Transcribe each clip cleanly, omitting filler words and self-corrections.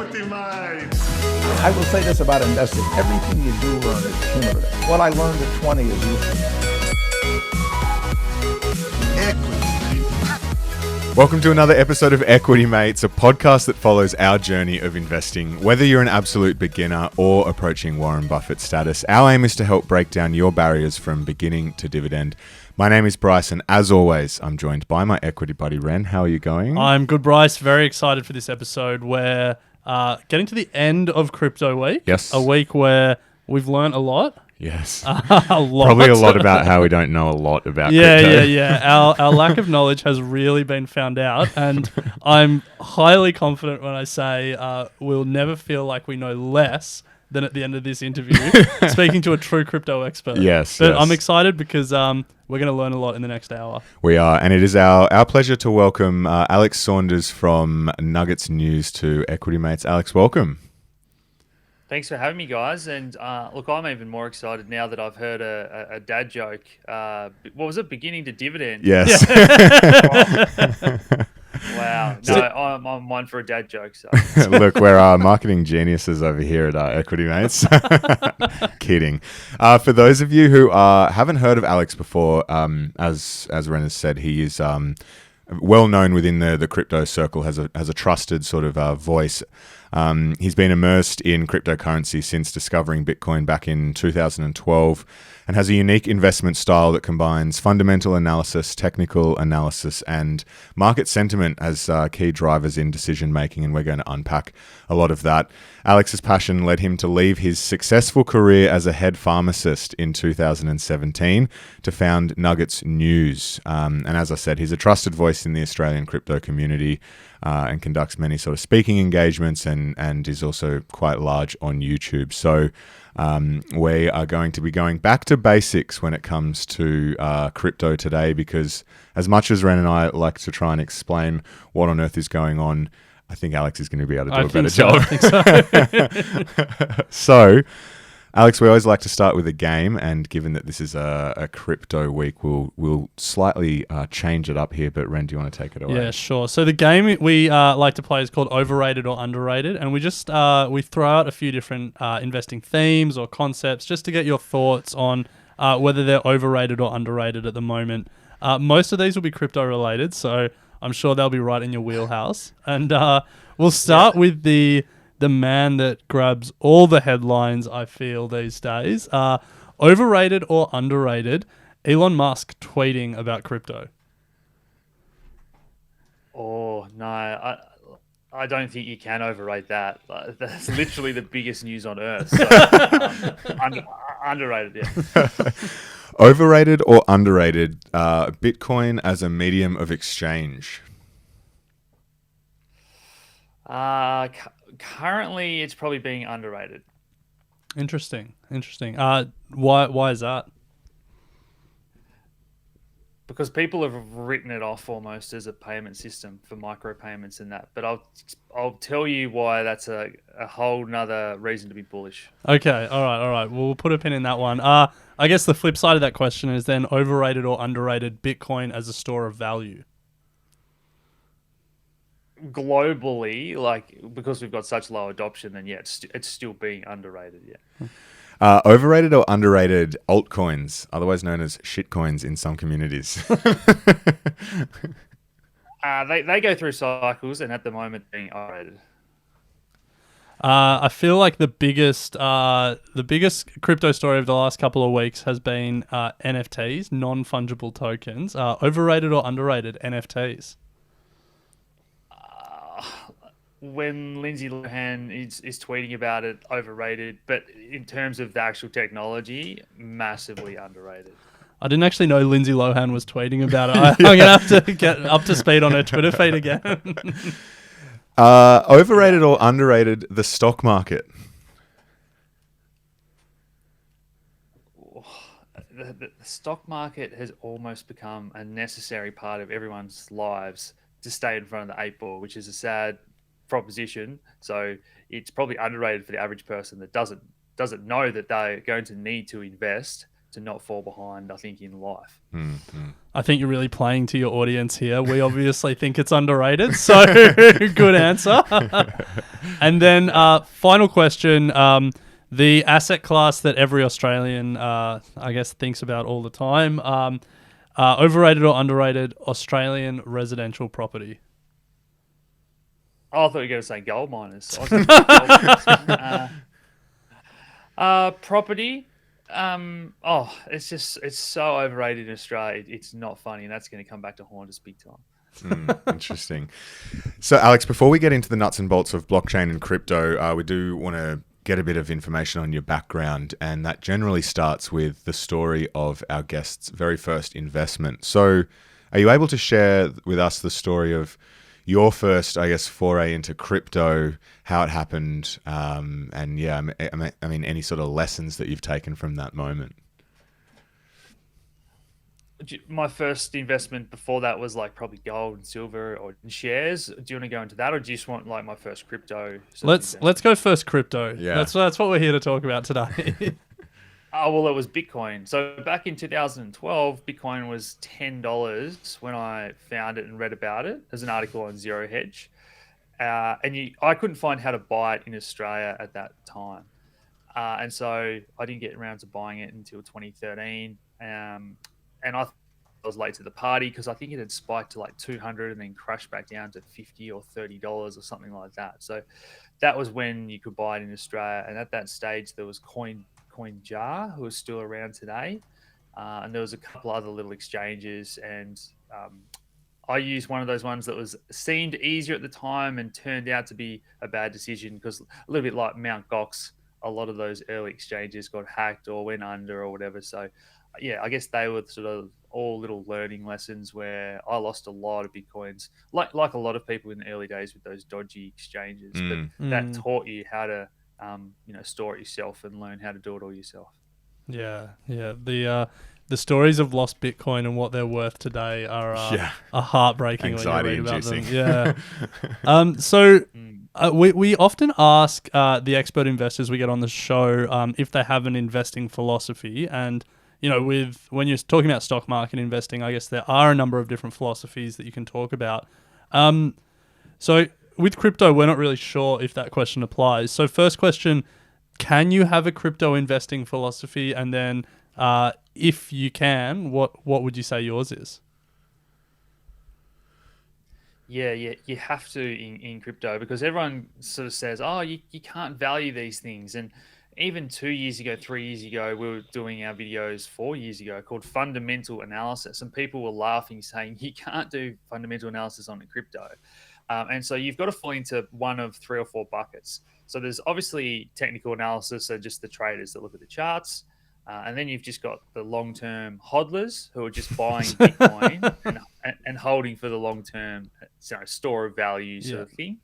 equity mate. I will say this about investing. Everything you do learn is cumulative. What I learned at 20 is useful. Welcome to another episode of Equity Mates, a podcast that follows our journey of investing. Whether you're an absolute beginner or approaching Warren Buffett status, our aim is to help break down your barriers from beginning to dividend. My name is Bryce, and as always, I'm joined by my equity buddy, Ren. How are you going? I'm good, Bryce. Very excited for this episode. We're getting to the end of Crypto Week. Yes. A week where we've learned a lot. Yes. A lot. Probably a lot about how we don't know a lot about yeah, crypto. Yeah. Our lack of knowledge has really been found out, and I'm highly confident when I say we'll never feel like we know less than at the end of this interview, speaking to a true crypto expert. Yes. But I'm excited because we're going to learn a lot in the next hour. We are, and it is our pleasure to welcome Alex Saunders from Nuggets News to Equity Mates. Alex, welcome. Thanks for having me, guys. And look, I'm even more excited now that I've heard a dad joke. What was it? Beginning to dividend. Yes. Wow. No, I'm one for a dad joke. So. Look, we're marketing geniuses over here at Equity Mates. Kidding. For those of you who haven't heard of Alex before, as Ren has said, he is well known within the crypto circle, has a trusted sort of voice. He's been immersed in cryptocurrency since discovering Bitcoin back in 2012 and has a unique investment style that combines fundamental analysis, technical analysis, and market sentiment as key drivers in decision making, and we're going to unpack a lot of that. Alex's passion led him to leave his successful career as a head pharmacist in 2017 to found Nuggets News. And as I said, he's a trusted voice in the Australian crypto community and conducts many sort of speaking engagements and is also quite large on YouTube. So we are going to be going back to basics when it comes to crypto today, because as much as Ren and I like to try and explain what on earth is going on, I think Alex is going to be able to do a better job. I think so. So, Alex, we always like to start with a game, and given that this is a crypto week, we'll slightly change it up here. But Ren, do you want to take it away? Yeah, sure. So the game we like to play is called Overrated or Underrated, and we just we throw out a few different investing themes or concepts just to get your thoughts on whether they're overrated or underrated at the moment. Most of these will be crypto related, so I'm sure they'll be right in your wheelhouse. And we'll start with the man that grabs all the headlines, I feel, these days. Overrated or underrated, Elon Musk tweeting about crypto. Oh, no. I don't think you can overrate that. That's literally the biggest news on earth. So, underrated, yeah. Overrated or underrated, Bitcoin as a medium of exchange? Currently, it's probably being underrated. Interesting. Why is that? Because people have written it off almost as a payment system for micropayments and that. But I'll tell you why that's a whole nother reason to be bullish. Okay, all right. Well, we'll put a pin in that one. I guess the flip side of that question is then overrated or underrated Bitcoin as a store of value. Globally, because we've got such low adoption, then yeah, it's still being underrated. Yeah. Overrated or underrated altcoins, otherwise known as shitcoins in some communities? They go through cycles, and at the moment, being overrated. I feel like the biggest crypto story of the last couple of weeks has been NFTs, non-fungible tokens. Overrated or underrated NFTs? When Lindsay Lohan is tweeting about it, overrated. But in terms of the actual technology, massively underrated. I didn't actually know Lindsay Lohan was tweeting about it. I'm going to have to get up to speed on her Twitter feed again. Overrated or underrated the stock market? The stock market has almost become a necessary part of everyone's lives to stay in front of the 8 ball, which is a sad proposition. So it's probably underrated for the average person that doesn't know that they're going to need to invest to not fall behind, I think, in life. I think you're really playing to your audience here. We obviously think it's underrated, so good answer. And then final question, the asset class that every Australian, I guess, thinks about all the time, overrated or underrated Australian residential property? Oh, I thought you were going to say gold miners. I was gonna say gold miners. Property. It's so overrated in Australia. It's not funny, and that's going to come back to haunt us big time. Interesting. So, Alex, before we get into the nuts and bolts of blockchain and crypto, we do want to get a bit of information on your background, and that generally starts with the story of our guest's very first investment. So, are you able to share with us the story of your first, I guess, foray into crypto, how it happened, and yeah, I mean, any sort of lessons that you've taken from that moment? My first investment before that was like probably gold and silver or shares. Do you want to go into that, or do you just want like my first crypto? Let's go first crypto. Yeah. That's what we're here to talk about today. Oh, well, it was Bitcoin. So back in 2012, Bitcoin was $10 when I found it and read about it. There's an article on Zero Hedge. I couldn't find how to buy it in Australia at that time. And so I didn't get around to buying it until 2013. And I was late to the party because I think it had spiked to like 200 and then crashed back down to $50 or $30 or something like that. So that was when you could buy it in Australia. And at that stage, there was CoinJar, who is still around today, and there was a couple other little exchanges, and I used one of those ones that seemed easier at the time and turned out to be a bad decision because a little bit like Mt. Gox, a lot of those early exchanges got hacked or went under or whatever. So yeah, I guess they were sort of all little learning lessons where I lost a lot of Bitcoins, like a lot of people in the early days with those dodgy exchanges, but that taught you how to store it yourself and learn how to do it all yourself. Yeah. The stories of lost Bitcoin and what they're worth today are heartbreaking Anxiety when you read about inducing. them. Yeah. We often ask the expert investors we get on the show if they have an investing philosophy, and when you're talking about stock market investing, I guess there are a number of different philosophies that you can talk about. So with crypto, we're not really sure if that question applies. So first question, can you have a crypto investing philosophy? And then if you can, what would you say yours is? Yeah, you have to in crypto because everyone sort of says, oh, you can't value these things. And even 2 years ago, 3 years ago, we were doing our videos 4 years ago called fundamental analysis. And people were laughing, saying you can't do fundamental analysis on a crypto. And so you've got to fall into one of 3 or 4 buckets. So there's obviously technical analysis, so just the traders that look at the charts. And then you've just got the long-term hodlers who are just buying Bitcoin and holding for the long-term store of value sort of thing.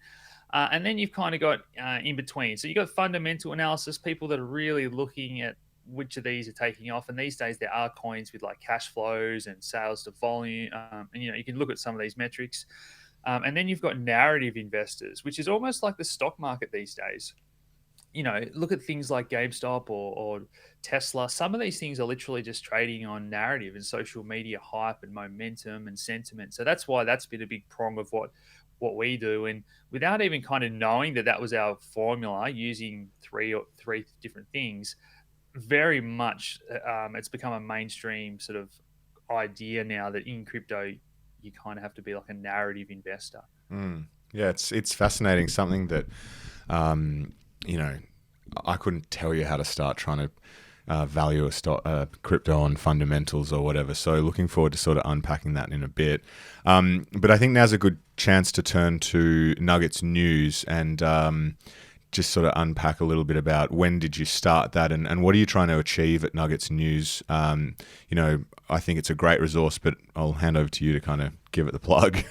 And then you've kind of got in between. So you've got fundamental analysis, people that are really looking at which of these are taking off. And these days there are coins with like cash flows and sales to volume. And you can look at some of these metrics. And then you've got narrative investors, which is almost like the stock market these days. Look at things like GameStop or Tesla. Some of these things are literally just trading on narrative and social media hype and momentum and sentiment. So that's why that's been a big prong of what we do. And without even kind of knowing that was our formula, using three different things, very much it's become a mainstream sort of idea now that in crypto, you kind of have to be like a narrative investor. Yeah, it's fascinating. Something that, I couldn't tell you how to start trying to value a crypto on fundamentals or whatever. So looking forward to sort of unpacking that in a bit. But I think now's a good chance to turn to Nugget's news and just sort of unpack a little bit about when did you start that and what are you trying to achieve at Nugget's news? I think it's a great resource, but I'll hand over to you to kind of give it the plug.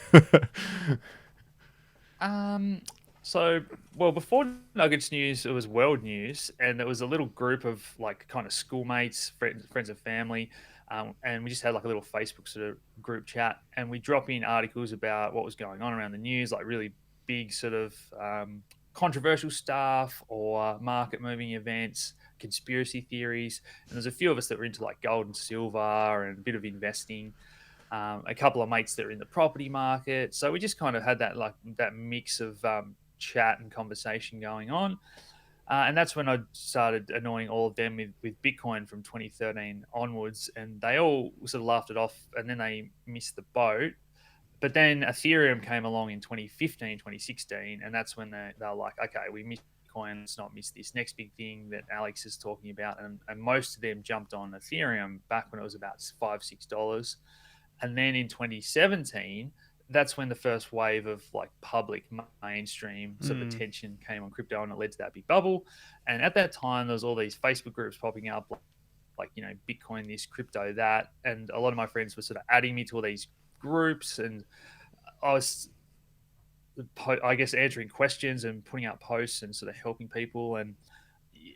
Before Nuggets News, it was World News, and there was a little group of like kind of schoolmates, friends and family, and we just had like a little Facebook sort of group chat, and we drop in articles about what was going on around the news, like really big sort of controversial stuff or market moving events, conspiracy theories. And there's a few of us that were into like gold and silver and a bit of investing. A couple of mates that are in the property market. So we just kind of had that mix of chat and conversation going on. And that's when I started annoying all of them with Bitcoin from 2013 onwards. And they all sort of laughed it off, and then they missed the boat. But then Ethereum came along in 2015, 2016, and that's when they were like, okay, we missed Bitcoin, let's not miss this next big thing that Alex is talking about. And most of them jumped on Ethereum back when it was about $5-6. And then in 2017, that's when the first wave of like public mainstream sort of attention came on crypto, and it led to that big bubble. And at that time, there was all these Facebook groups popping up, like Bitcoin this, crypto that, and a lot of my friends were sort of adding me to all these groups, and I was, I guess, answering questions and putting out posts and sort of helping people. And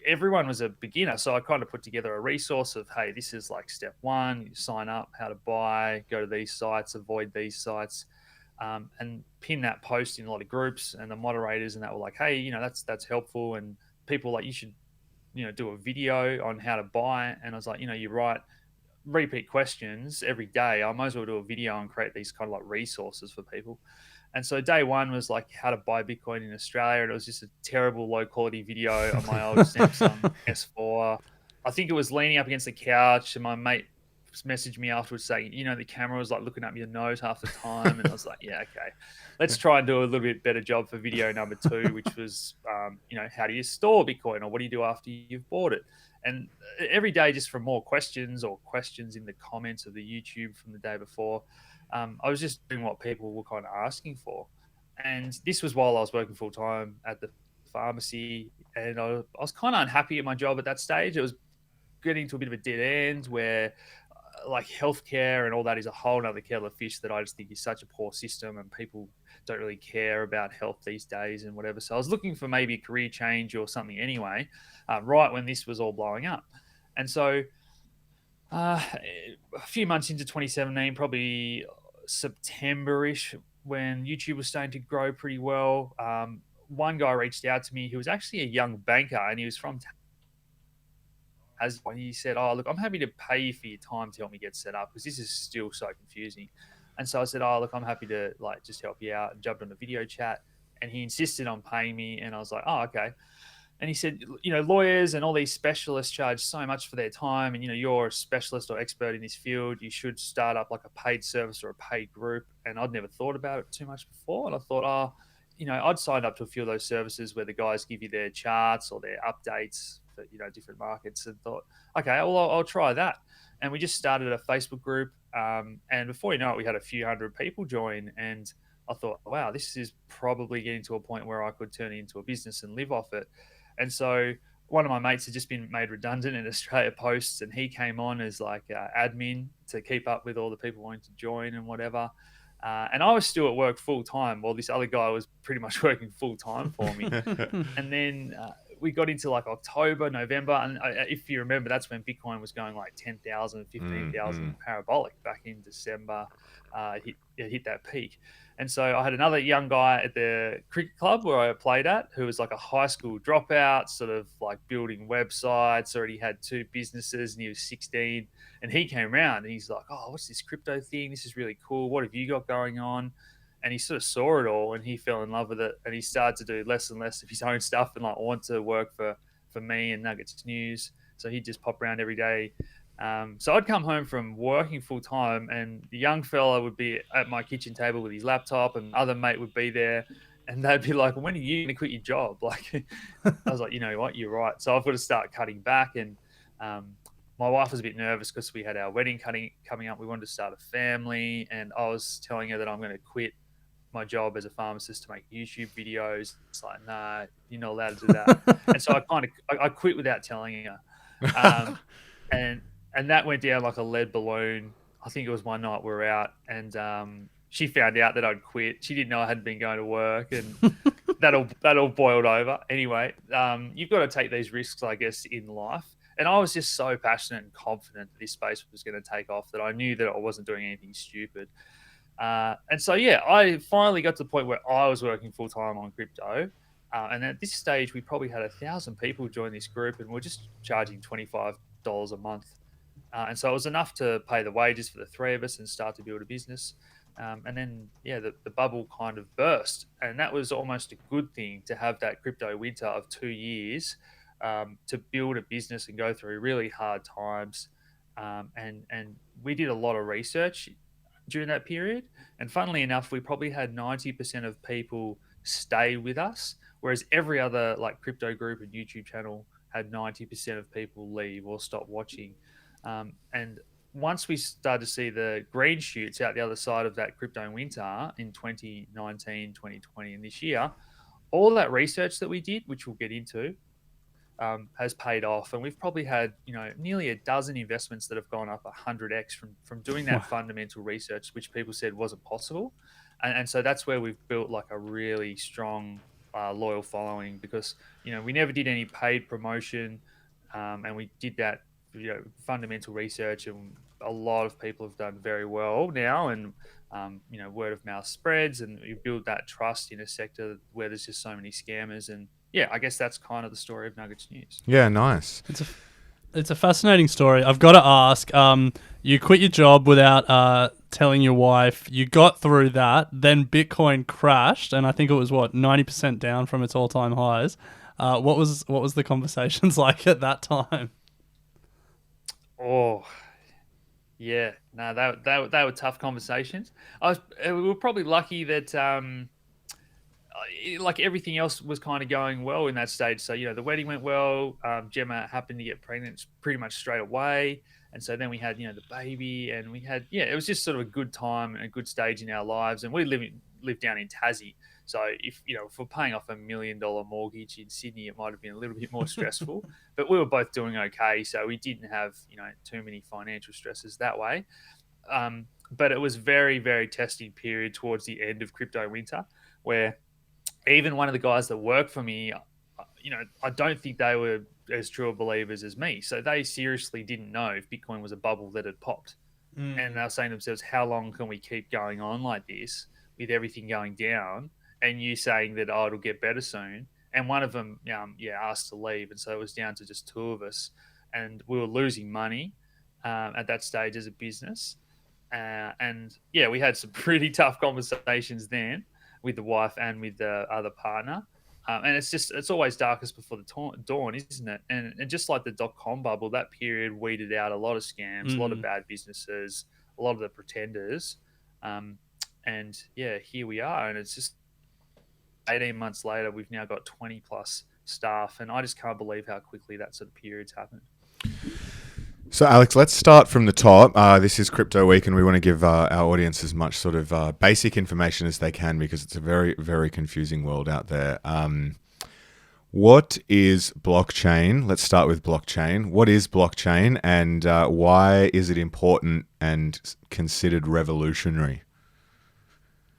everyone was a beginner, so I kind of put together a resource of, hey, this is like step one, you sign up, how to buy, go to these sites, avoid these sites, and pin that post in a lot of groups. And the moderators and that were like, hey, that's helpful, and people like, you should do a video on how to buy. And I was like, you're right, repeat questions every day, I might as well do a video and create these kind of like resources for people. And so day one was like how to buy Bitcoin in Australia. And it was just a terrible low quality video on my old Samsung S4. I think it was leaning up against the couch, and my mate messaged me afterwards saying, the camera was like looking up your nose half the time. And I was like, yeah, okay, let's try and do a little bit better job for video number 2, which was, how do you store Bitcoin, or what do you do after you've bought it? And every day, just for more questions or questions in the comments of the YouTube from the day before, I was just doing what people were kind of asking for. And this was while I was working full time at the pharmacy, and I was kind of unhappy at my job at that stage. It was getting to a bit of a dead end where like healthcare and all that is a whole other kettle of fish that I just think is such a poor system, and people don't really care about health these days and whatever. So I was looking for maybe a career change or something anyway, right when this was all blowing up. And so a few months into 2017, probably September-ish, when YouTube was starting to grow pretty well, one guy reached out to me who was actually a young banker, and he was from when he said, oh, look, I'm happy to pay you for your time to help me get set up, because this is still so confusing. And so I said, oh, look, I'm happy to like just help you out, and jumped on a video chat, and he insisted on paying me. And I was like, oh, okay. And he said, lawyers and all these specialists charge so much for their time, and you're a specialist or expert in this field, you should start up like a paid service or a paid group. And I'd never thought about it too much before, and I thought, I'd signed up to a few of those services where the guys give you their charts or their updates for different markets, and thought, okay, well, I'll try that. And we just started a Facebook group, and before you know it, we had a few hundred people join. And I thought, wow, this is probably getting to a point where I could turn it into a business and live off it. And so one of my mates had just been made redundant in Australia Post, and he came on as like admin to keep up with all the people wanting to join and whatever. And I was still at work full time while this other guy was pretty much working full time for me. And then we got into like October, November. And if you remember, that's when Bitcoin was going like 10,000, 15,000 parabolic back in December. It hit that peak. And so I had another young guy at the cricket club where I played at, who was like a high school dropout, sort of like building websites, already had 2 businesses, and he was 16. And he came around and he's like, oh, what's this crypto thing? This is really cool. What have you got going on? And he sort of saw it all, and he fell in love with it. And he started to do less and less of his own stuff and like want to work for me and Nuggets News. So he'd just pop around every day. So I'd come home from working full time, and the young fella would be at my kitchen table with his laptop, and other mate would be there, and they'd be like, when are you going to quit your job? Like, I was like, you know what, you're right. So I've got to start cutting back. And my wife was a bit nervous because we had our wedding coming up. We wanted to start a family, and I was telling her that I'm going to quit my job as a pharmacist to make YouTube videos. It's like, nah, you're not allowed to do that. And so I quit without telling her. And that went down like a lead balloon. I think it was one night we were out, and she found out that I'd quit. She didn't know I hadn't been going to work, and that all boiled over. Anyway, you've got to take these risks, I guess, in life. And I was just so passionate and confident that this space was going to take off that I knew that I wasn't doing anything stupid. And so, yeah, I finally got to the point where I was working full time on crypto, And at this stage, we probably had 1,000 people join this group, and we're just charging $25 a month. And so it was enough to pay the wages for the three of us and start to build a business. And then, yeah, the bubble kind of burst. And that was almost a good thing to have that crypto winter of 2 years to build a business and go through really hard times. And we did a lot of research during that period. And funnily enough, we probably had 90% of people stay with us, whereas every other like crypto group and YouTube channel had 90% of people leave or stop watching. And once we started to see the green shoots out the other side of that crypto winter in 2019, 2020, and this year, all that research that we did, which we'll get into, has paid off. And we've probably had, nearly a dozen investments that have gone up 100x from doing that fundamental research, which people said wasn't possible. And so that's where we've built like a really strong, loyal following because, we never did any paid promotion. And we did that, fundamental research, and a lot of people have done very well now. And, word of mouth spreads, and you build that trust in a sector where there's just so many scammers. And yeah, I guess that's kind of the story of Nuggets News. Yeah, nice. It's a fascinating story. I've got to ask, you quit your job without telling your wife. You got through that. Then Bitcoin crashed, and I think it was, 90% down from its all-time highs. What was the conversations like at that time? Oh, yeah. No, they were tough conversations. We were probably lucky that like everything else was kind of going well in that stage. So, the wedding went well. Gemma happened to get pregnant pretty much straight away. And so then we had, the baby, and we had, it was just sort of a good time and a good stage in our lives. And we live down in Tassie. So if we're paying off $1 million mortgage in Sydney, it might have been a little bit more stressful, but we were both doing okay. So we didn't have, too many financial stresses that way. But it was very, very testing period towards the end of crypto winter, where even one of the guys that worked for me, I don't think they were as true of believers as me. So they seriously didn't know if Bitcoin was a bubble that had popped. And they were saying to themselves, how long can we keep going on like this with everything going down? And you saying that, it'll get better soon. And one of them, asked to leave. And so it was down to just two of us. And we were losing money at that stage as a business. And we had some pretty tough conversations then with the wife and with the other partner. And it's always darkest before the dawn, isn't it? And just like the .com bubble, that period weeded out a lot of scams, a lot of bad businesses, a lot of the pretenders. And here we are. And it's just 18 months later, we've now got 20 plus staff. And I just can't believe how quickly that sort of period's happened. So, Alex, let's start from the top. This is Crypto Week, and we want to give our audience as much sort of basic information as they can because it's a very, very confusing world out there. What is blockchain? Let's start with blockchain. What is blockchain, and why is it important and considered revolutionary?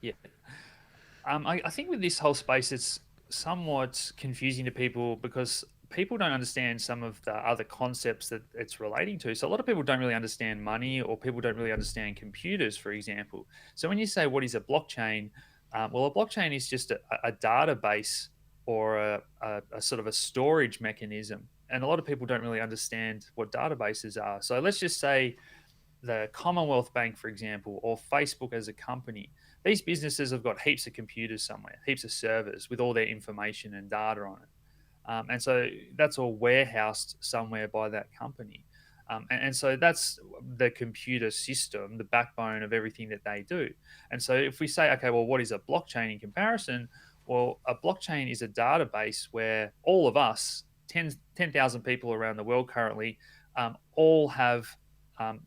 Yeah. I think with this whole space, it's somewhat confusing to people because people don't understand some of the other concepts that it's relating to. So a lot of people don't really understand money, or people don't really understand computers, for example. So when you say, what is a blockchain? Well, a blockchain is just a database or a sort of a storage mechanism. And a lot of people don't really understand what databases are. So let's just say the Commonwealth Bank, for example, or Facebook as a company. These businesses have got heaps of computers somewhere, heaps of servers with all their information and data on it. And so that's all warehoused somewhere by that company. And so that's the computer system, the backbone of everything that they do. And so if we say, okay, well, what is a blockchain in comparison? Well, a blockchain is a database where all of us, 10,000 people around the world currently, all have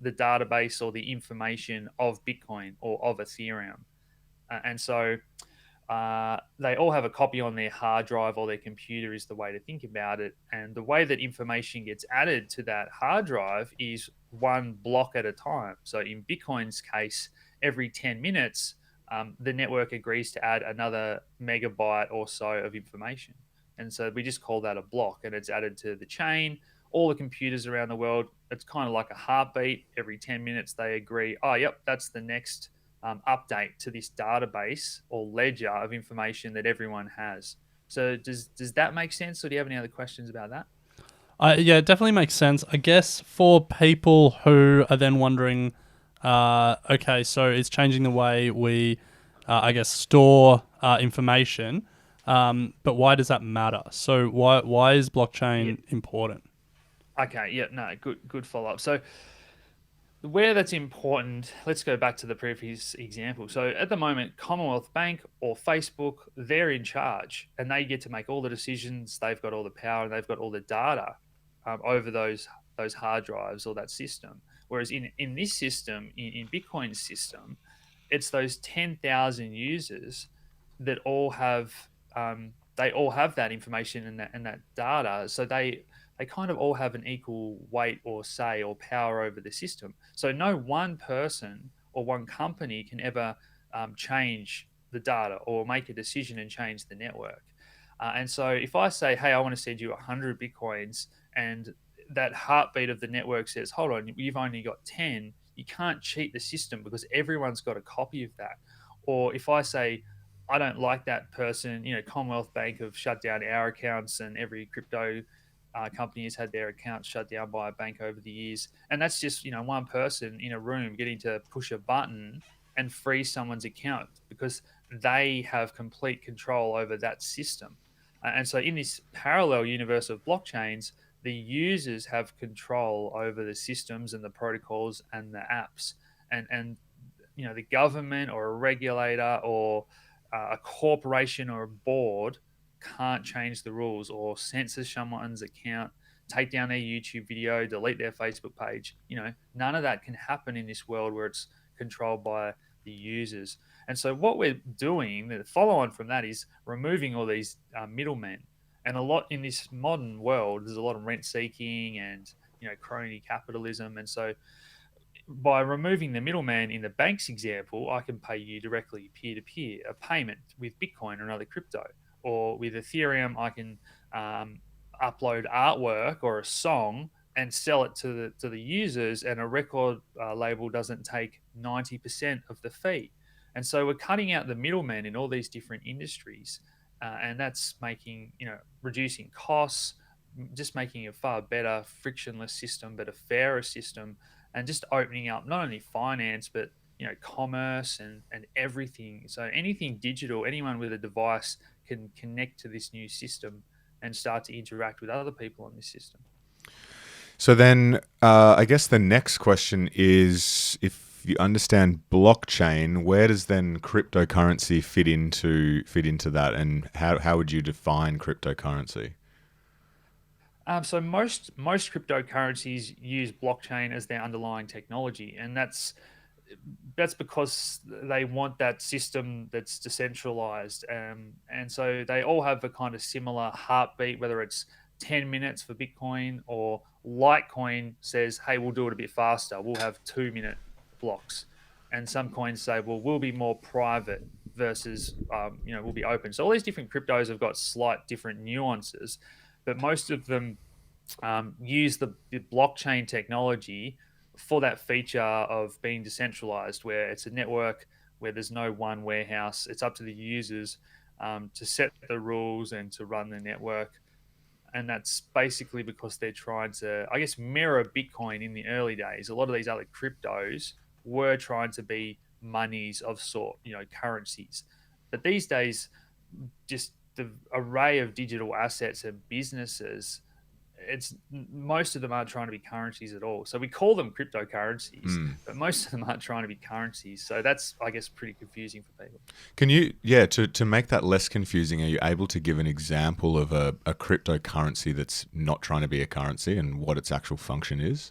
the database or the information of Bitcoin or of Ethereum. And so they all have a copy on their hard drive or their computer is the way to think about it. And the way that information gets added to that hard drive is one block at a time. So in Bitcoin's case, every 10 minutes, the network agrees to add another megabyte or so of information. And so we just call that a block, and it's added to the chain. All the computers around the world, it's kind of like a heartbeat. Every 10 minutes, they agree, that's the next update to this database or ledger of information that everyone has. So does that make sense, or do you have any other questions about that? Yeah, it definitely makes sense. I guess for people who are then wondering, okay, so it's changing the way we, I guess, store information. But why does that matter? So why is blockchain important? Okay, yeah, no, good follow up. So where that's important, let's go back to the previous example. So at the moment, Commonwealth Bank or Facebook, they're in charge and they get to make all the decisions. They've got all the power and they've got all the data over those hard drives or that system. Whereas in this system, in Bitcoin's system, it's those 10,000 users that all have they all have that information and that data. So they kind of all have an equal weight or say or power over the system. So no one person or one company can ever change the data or make a decision and change the network. And so if I say, hey, I want to send you 100 Bitcoins, and that heartbeat of the network says, hold on, you've only got 10, you can't cheat the system because everyone's got a copy of that. Or if I say, I don't like that person, Commonwealth Bank have shut down our accounts and every crypto company has had their accounts shut down by a bank over the years. And that's just, one person in a room getting to push a button and freeze someone's account because they have complete control over that system. And so in this parallel universe of blockchains, the users have control over the systems and the protocols and the apps. And the government or a regulator or a corporation or a board can't change the rules or censor someone's account, take down their YouTube video, delete their Facebook page. None of that can happen in this world where it's controlled by the users. And so what we're doing, the follow on from that, is removing all these middlemen. And a lot in this modern world, there's a lot of rent seeking and crony capitalism. And so by removing the middleman in the bank's example, I can pay you directly peer to peer, a payment with Bitcoin or another crypto. Or with Ethereum, I can upload artwork or a song and sell it to the users, and a record label doesn't take 90% of the fee. And so we're cutting out the middleman in all these different industries, and that's making reducing costs, just making a far better frictionless system, but a fairer system, and just opening up not only finance but commerce and everything. So anything digital, anyone with a device can connect to this new system and start to interact with other people on this system. So then, I guess the next question is, if you understand blockchain, where does then cryptocurrency fit into that, and how would you define cryptocurrency? So most cryptocurrencies use blockchain as their underlying technology, and that's because they want that system that's decentralized. And so they all have a kind of similar heartbeat, whether it's 10 minutes for Bitcoin or Litecoin says, hey, we'll do it a bit faster. We'll have 2-minute blocks. And some coins say, well, we'll be more private versus, we'll be open. So all these different cryptos have got slight different nuances, but most of them use the blockchain technology for that feature of being decentralized, where it's a network where there's no one warehouse. It's up to the users to set the rules and to run the network. And that's basically because they're trying to, I guess, mirror Bitcoin in the early days. A lot of these other cryptos were trying to be monies of sort, currencies. But these days, just the array of digital assets and businesses, most of them aren't trying to be currencies at all. So we call them cryptocurrencies, but most of them aren't trying to be currencies. So that's, I guess, pretty confusing for people. Can you, to make that less confusing, are you able to give an example of a cryptocurrency that's not trying to be a currency and what its actual function is?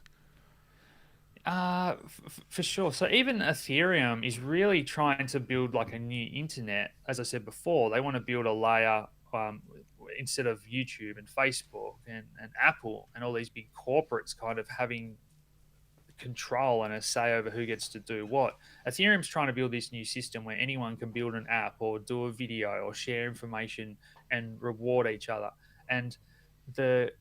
For sure. So even Ethereum is really trying to build like a new internet. As I said before, they want to build a layer instead of YouTube and Facebook and Apple and all these big corporates kind of having control and a say over who gets to do what. Ethereum's trying to build this new system where anyone can build an app or do a video or share information and reward each other. And the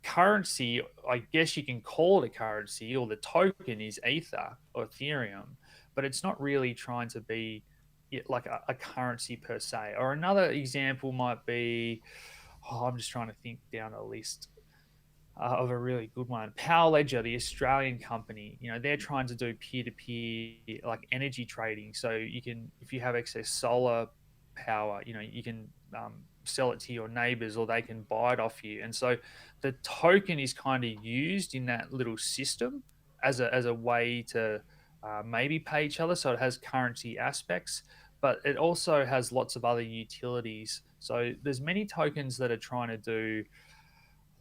currency, I guess you can call it a currency, or the token is Ether or Ethereum, but it's not really trying to be, like a currency per se. Or another example might be, I'm just trying to think down a list of a really good one. Power Ledger, the Australian company, they're trying to do peer-to-peer like energy trading. So you can, if you have excess solar power, you can sell it to your neighbors, or they can buy it off you. And so the token is kind of used in that little system as a way to maybe pay each other. So it has currency aspects, but it also has lots of other utilities. So there's many tokens that are trying to do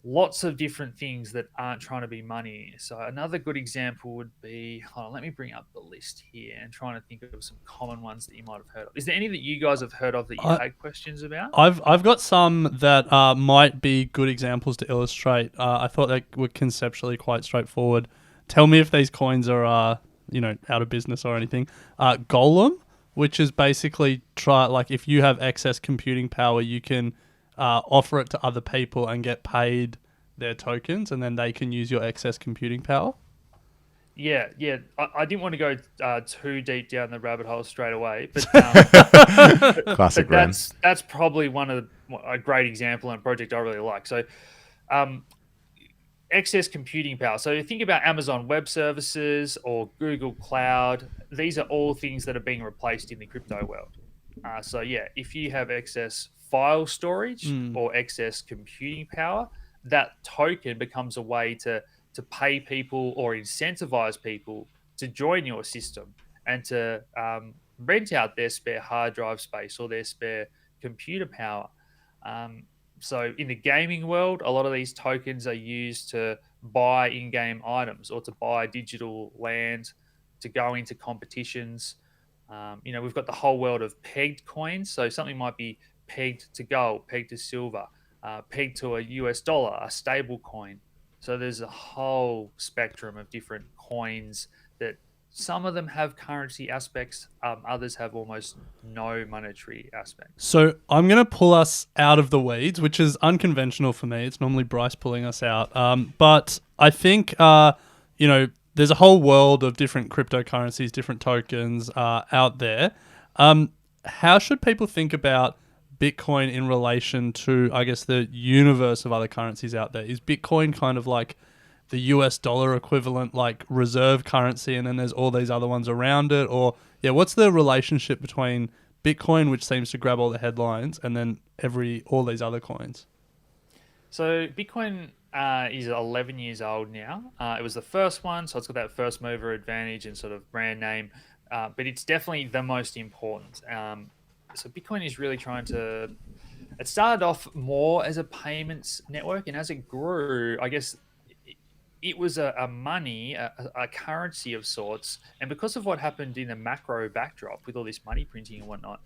lots of different things that aren't trying to be money. So another good example would be, hold on, let me bring up the list here and trying to think of some common ones that you might have heard of. Is there any that you guys have heard of that you had questions about? I've got some that might be good examples to illustrate. I thought they were conceptually quite straightforward. Tell me if these coins are out of business or anything. Golem, which is basically like if you have excess computing power, you can offer it to other people and get paid their tokens, and then they can use your excess computing power. Yeah. I didn't want to go too deep down the rabbit hole straight away, but Classic. But that's probably a great example and a project I really like. So, excess computing power. So you think about Amazon Web Services or Google Cloud. These are all things that are being replaced in the crypto world. So yeah, if you have excess file storage or excess computing power, that token becomes a way to pay people or incentivize people to join your system and to rent out their spare hard drive space or their spare computer power. So in the gaming world, a lot of these tokens are used to buy in-game items or to buy digital land, to go into competitions. We've got the whole world of pegged coins. So something might be pegged to gold, pegged to silver, pegged to a US dollar, a stable coin. So there's a whole spectrum of different coins that some of them have currency aspects, others have almost no monetary aspects. So I'm going to pull us out of the weeds, which is unconventional for me. It's normally Bryce pulling us out. But I think, there's a whole world of different cryptocurrencies, different tokens out there. How should people think about Bitcoin in relation to, I guess, the universe of other currencies out there? Is Bitcoin kind of like the US dollar equivalent, like reserve currency, and then there's all these other ones around it? Or, what's the relationship between Bitcoin, which seems to grab all the headlines, and then all these other coins? So Bitcoin is 11 years old now. It was the first one, so it's got that first mover advantage and sort of brand name, but it's definitely the most important. So Bitcoin is really it started off more as a payments network, and as it grew, I guess it was a money, a currency of sorts. And because of what happened in the macro backdrop with all this money printing and whatnot,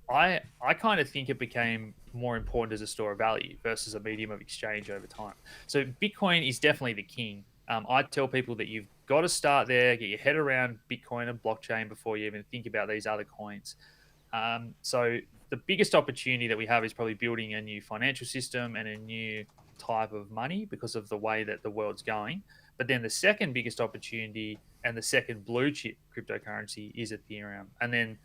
I kind of think it became more important as a store of value versus a medium of exchange over time. So Bitcoin is definitely the king. I tell people that you've got to start there, get your head around Bitcoin and blockchain before you even think about these other coins. So the biggest opportunity that we have is probably building a new financial system and a new type of money because of the way that the world's going. But then the second biggest opportunity and the second blue chip cryptocurrency is Ethereum. And then,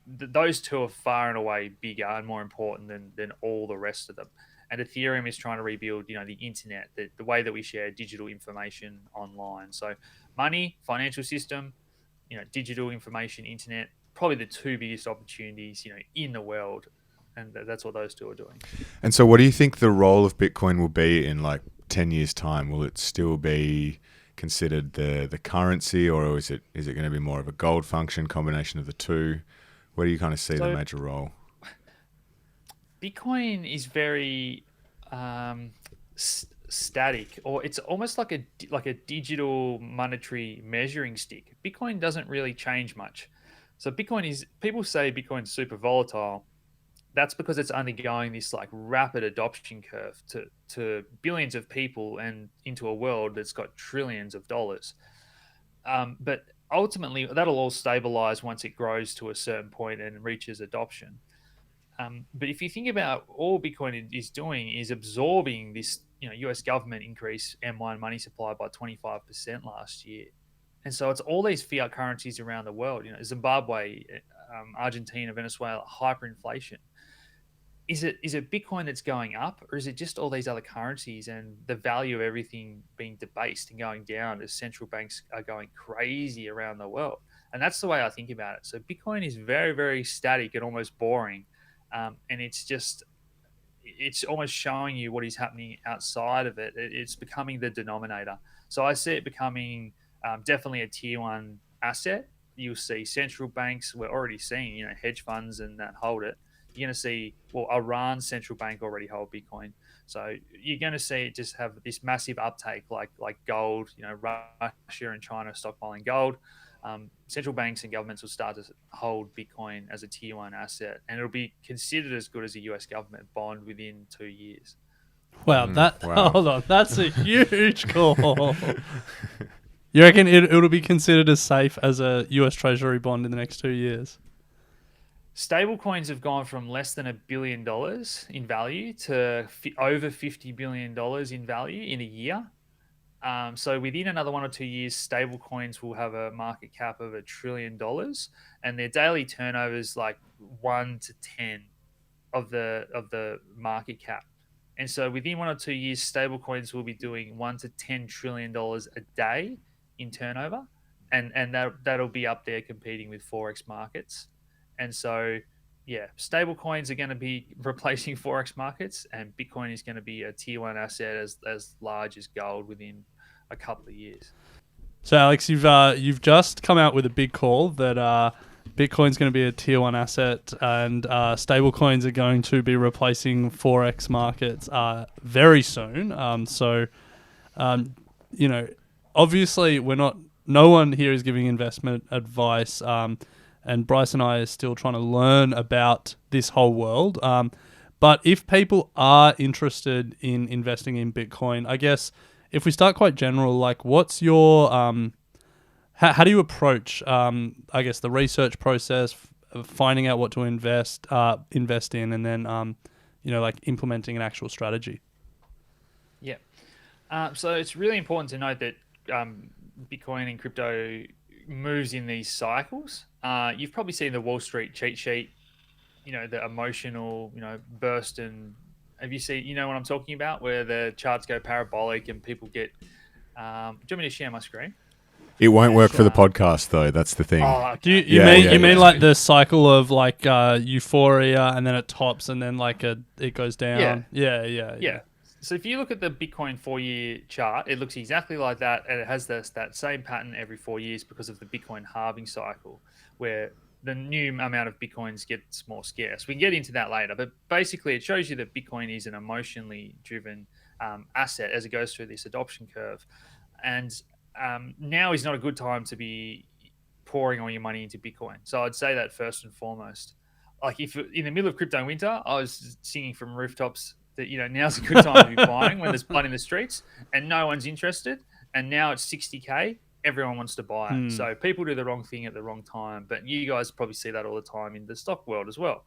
those two are far and away bigger and more important than all the rest of them. And Ethereum is trying to rebuild, the internet, the way that we share digital information online. So money, financial system, digital information, internet, probably the two biggest opportunities, in the world. And that's what those two are doing. And so what do you think the role of Bitcoin will be in like 10 years time? Will it still be considered the currency, or is it going to be more of a gold function, combination of the two? Where do you kind of see the major role? Bitcoin is very static, or it's almost like a digital monetary measuring stick. Bitcoin doesn't really change much. So people say Bitcoin's super volatile. That's because it's undergoing this like rapid adoption curve to billions of people and into a world that's got trillions of dollars. But ultimately, that'll all stabilize once it grows to a certain point and reaches adoption. But if you think about all Bitcoin is doing is absorbing this, US government increase M1 money supply by 25% last year. And so it's all these fiat currencies around the world. Zimbabwe Argentina, Venezuela, hyperinflation. Is it Bitcoin that's going up, or is it just all these other currencies and the value of everything being debased and going down as central banks are going crazy around the world? And that's the way I think about it. So Bitcoin is very, very static and almost boring, and it's almost showing you what is happening outside of it. It's becoming the denominator. So I see it becoming definitely a tier one asset. You'll see central banks. We're already seeing, hedge funds and that hold it. You're going to see, Iran's central bank already hold Bitcoin. So you're going to see it just have this massive uptake, like gold. Russia and China stockpiling gold. Central banks and governments will start to hold Bitcoin as a tier one asset, and it'll be considered as good as a US government bond within 2 years. Wow, wow. Hold on, that's a huge call. You reckon it'll be considered as safe as a US Treasury bond in the next 2 years? Stablecoins have gone from less than $1 billion in value to over $50 billion in value in a year. So within another 1 or 2 years, stablecoins will have a market cap of $1 trillion, and their daily turnover is like 1 to 10 of the market cap. And so within 1 or 2 years, stablecoins will be doing $1 to $10 trillion a day in turnover, and that'll be up there competing with forex markets. And so, stablecoins are going to be replacing forex markets, and Bitcoin is going to be a tier one asset as large as gold within a couple of years. So, Alex, you've just come out with a big call that Bitcoin's going to be a tier one asset, and stablecoins are going to be replacing forex markets very soon. Obviously, no one here is giving investment advice. And Bryce and I are still trying to learn about this whole world. But if people are interested in investing in Bitcoin, I guess if we start quite general, like what's your, how do you approach, I guess, the research process, finding out what to invest in, and then, implementing an actual strategy? Yeah. So it's really important to note that Bitcoin and crypto moves in these cycles. You've probably seen the Wall Street cheat sheet, the emotional, burst. And have you seen, what I'm talking about, where the charts go parabolic and people get, do you want me to share my screen? It won't work for the podcast, though. That's the thing. Oh, okay. Do you mean like the cycle of like euphoria, and then it tops, and then it goes down? Yeah. So if you look at the Bitcoin 4-year chart, it looks exactly like that, and it has that same pattern every 4 years because of the Bitcoin halving cycle, where the new amount of Bitcoins gets more scarce. We can get into that later, but basically it shows you that Bitcoin is an emotionally driven asset as it goes through this adoption curve. And now is not a good time to be pouring all your money into Bitcoin. So I'd say that first and foremost. Like if in the middle of crypto winter, I was singing from rooftops that now's a good time to be buying when there's blood in the streets and no one's interested. And now it's 60K, everyone wants to buy it. So people do the wrong thing at the wrong time. But you guys probably see that all the time in the stock world as well.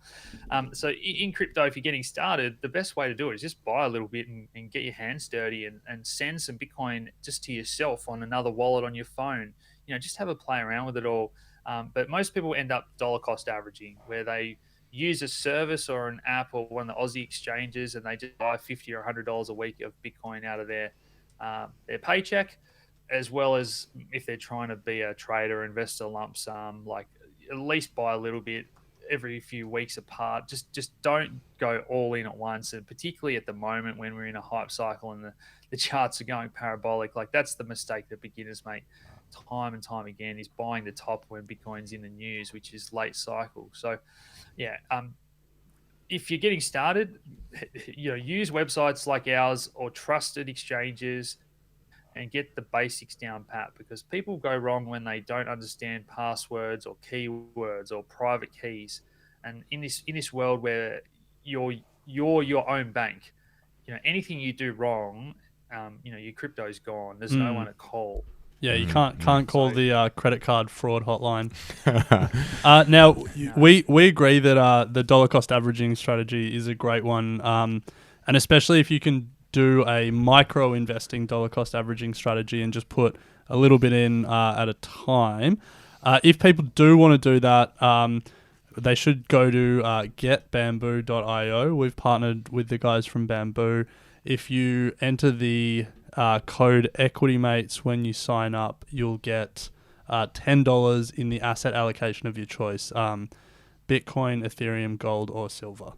So in crypto, if you're getting started, the best way to do it is just buy a little bit and get your hands dirty and send some Bitcoin just to yourself on another wallet on your phone. Just have a play around with it all. But most people end up dollar cost averaging, where they use a service or an app or one of the Aussie exchanges, and they just buy $50 or $100 a week of Bitcoin out of their paycheck, as well as if they're trying to be a trader, invest a lump sum, like at least buy a little bit every few weeks apart. Just don't go all in at once, and particularly at the moment when we're in a hype cycle and the charts are going parabolic. Like that's the mistake that beginners make time and time again, is buying the top when Bitcoin's in the news, which is late cycle. So if you're getting started, use websites like ours or trusted exchanges and get the basics down pat, because people go wrong when they don't understand passwords or keywords or private keys. And in this world where you're your own bank, anything you do wrong, your crypto's gone. There's no one to call. Yeah, you can't call the credit card fraud hotline. Now, we agree that the dollar cost averaging strategy is a great one, and especially if you can do a micro investing dollar cost averaging strategy and just put a little bit in at a time. If people do want to do that, they should go to getbamboo.io. We've partnered with the guys from Bamboo. If you enter the code EquityMates when you sign up, you'll get $10 in the asset allocation of your choice. Bitcoin, Ethereum, gold, or silver.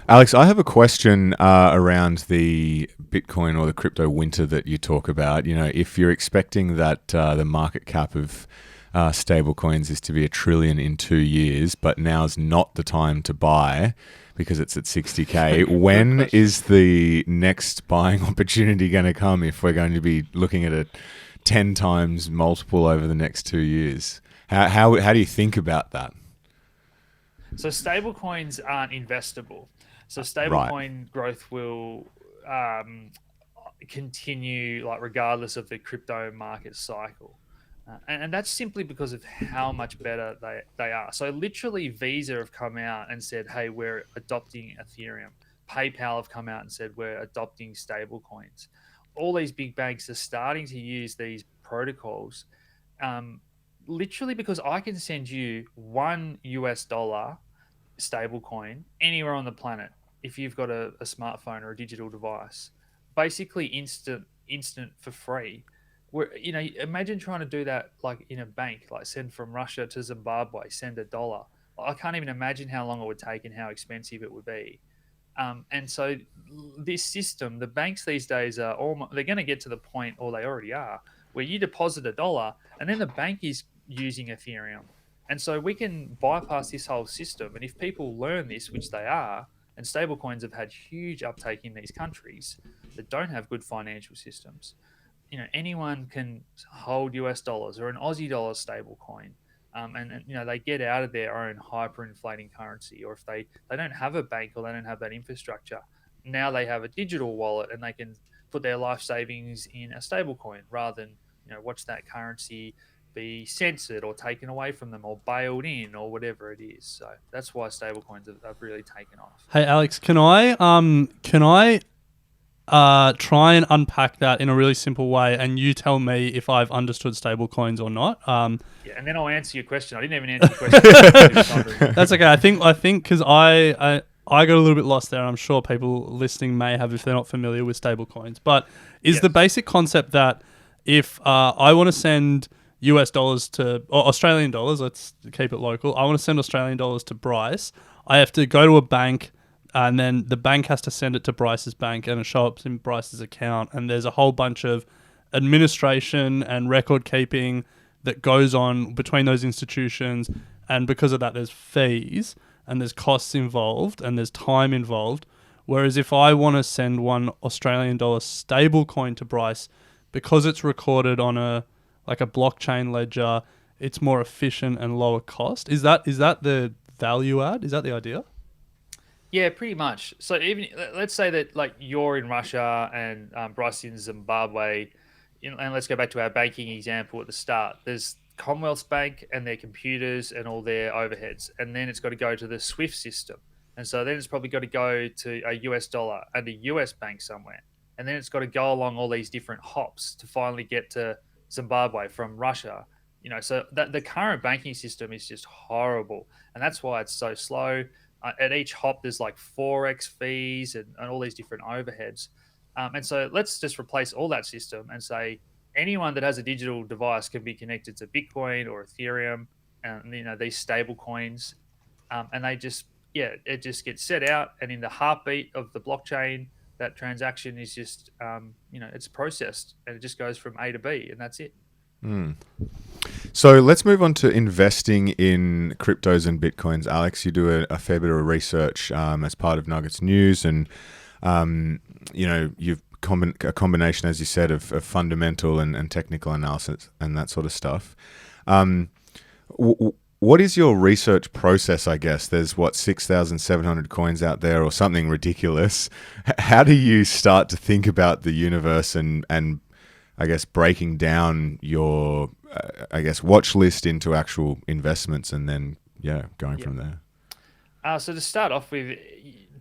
Alex, I have a question around the Bitcoin or the crypto winter that you talk about. You know, if you're expecting that the market cap of stablecoins is to be $1 trillion in 2 years, but now's not the time to buy because it's at 60K. When is the next buying opportunity going to come if we're going to be looking at a 10 times multiple over the next 2 years? How do you think about that? So stablecoins aren't investable. So stablecoin growth will continue, like regardless of the crypto market cycle, and that's simply because of how much better they are. So literally, Visa have come out and said, "Hey, we're adopting Ethereum." PayPal have come out and said, "We're adopting stablecoins." All these big banks are starting to use these protocols, literally because I can send you $1 stablecoin anywhere on the planet if you've got a smartphone or a digital device, basically instant for free. Where, you know, imagine trying to do that like in a bank, like send from Russia to Zimbabwe, send $1. I can't even imagine how long it would take and how expensive it would be. And so this system, the banks these days are they're going to get to the point, or they already are, where you deposit $1 and then the bank is using Ethereum. And so we can bypass this whole system. And if people learn this, which they are, and stablecoins have had huge uptake in these countries that don't have good financial systems, you know, anyone can hold US dollars or an Aussie dollar stablecoin. And you know, they get out of their own hyperinflating currency, or if they don't have a bank or they don't have that infrastructure, now they have a digital wallet and they can put their life savings in a stablecoin rather than, you know, watch that currency be censored or taken away from them or bailed in or whatever it is. So that's why stablecoins have really taken off. Hey Alex, can I try and unpack that in a really simple way, and you tell me if I've understood stablecoins or not? Yeah, and then I'll answer your question. I didn't even answer your question. That's okay. I think because I got a little bit lost there, and I'm sure people listening may have if they're not familiar with stablecoins. But is the basic concept that if I want to send US dollars or Australian dollars, let's keep it local. I want to send Australian dollars to Bryce. I have to go to a bank, and then the bank has to send it to Bryce's bank, and it shows up in Bryce's account. And there's a whole bunch of administration and record keeping that goes on between those institutions. And because of that, there's fees and there's costs involved and there's time involved. Whereas if I want to send $1 Australian stable coin to Bryce, because it's recorded on a blockchain ledger, it's more efficient and lower cost. Is that the value add? Is that the idea? Yeah, pretty much. So even let's say that like you're in Russia and Bryce in Zimbabwe, and let's go back to our banking example at the start. There's Commonwealth's Bank and their computers and all their overheads, and then it's got to go to the SWIFT system, and so then it's probably got to go to a US dollar and a US bank somewhere, and then it's got to go along all these different hops to finally get to Zimbabwe from Russia. You know, so that the current banking system is just horrible, and that's why it's so slow. At each hop, there's like Forex fees and all these different overheads. And so let's just replace all that system and say anyone that has a digital device can be connected to Bitcoin or Ethereum and, you know, these stable coins. And they just, it just gets set out. And in the heartbeat of the blockchain, that transaction is just, you know, it's processed and it just goes from A to B, and that's it. So let's move on to investing in cryptos and Bitcoins. Alex, you do a fair bit of research as part of Nugget's news, and you know, you've a combination, as you said, of fundamental and technical analysis and that sort of stuff. What is your research process? I guess there's 6,700 coins out there or something ridiculous. How do you start to think about the universe and I guess breaking down your watch list into actual investments, and then going from there? So to start off with,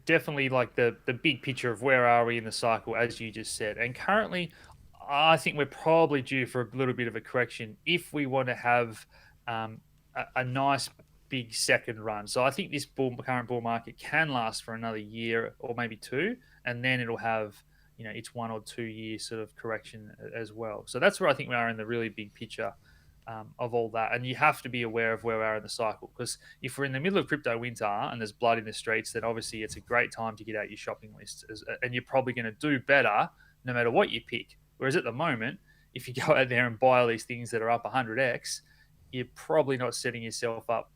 definitely like the big picture of where are we in the cycle, as you just said. And currently, I think we're probably due for a little bit of a correction if we want to have a nice big second run. So I think this current bull market can last for another year or maybe two, and then it'll have its 1 or 2 year sort of correction as well. So that's where I think we are in the really big picture of all that. And you have to be aware of where we are in the cycle, because if we're in the middle of crypto winter and there's blood in the streets, then obviously it's a great time to get out your shopping list, and you're probably going to do better no matter what you pick. Whereas at the moment, if you go out there and buy all these things that are up 100x, you're probably not setting yourself up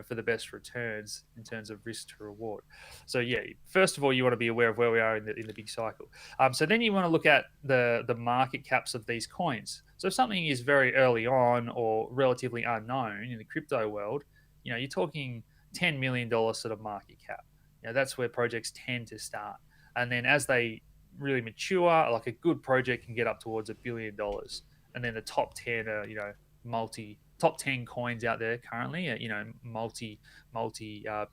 for the best returns in terms of risk to reward. So yeah, first of all, you want to be aware of where we are in the big cycle. So then you want to look at the market caps of these coins. So if something is very early on or relatively unknown in the crypto world, you're talking $10 million sort of market cap. That's where projects tend to start. And then as they really mature, like a good project can get up towards $1 billion. And then the top 10 are, top 10 coins out there currently are, multi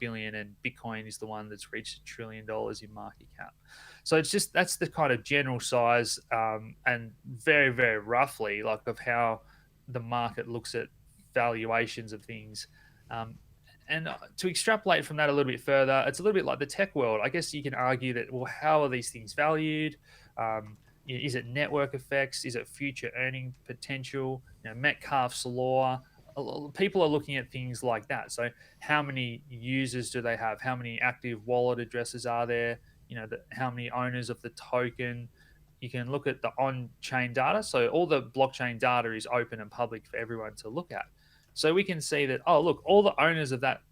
billion, and Bitcoin is the one that's reached $1 trillion in market cap. So it's just, that's the kind of general size and very, very roughly like of how the market looks at valuations of things. And to extrapolate from that a little bit further, it's a little bit like the tech world. I guess you can argue that, well, how are these things valued? Is it network effects? Is it future earning potential? Metcalfe's law. People are looking at things like that. So how many users do they have? How many active wallet addresses are there? How many owners of the token? You can look at the on-chain data. So all the blockchain data is open and public for everyone to look at. So we can see that, oh, look, all the owners of that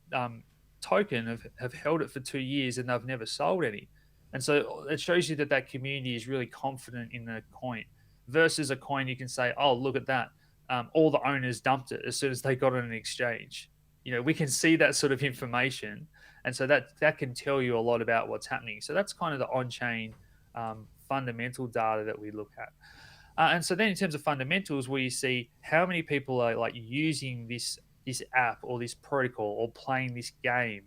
token have held it for 2 years and they've never sold any. And so it shows you that community is really confident in the coin, versus a coin you can say, oh, look at that. All the owners dumped it as soon as they got on an exchange. We can see that sort of information. And so that can tell you a lot about what's happening. So that's kind of the on-chain fundamental data that we look at. And so then in terms of fundamentals, we see how many people are like using this app or this protocol or playing this game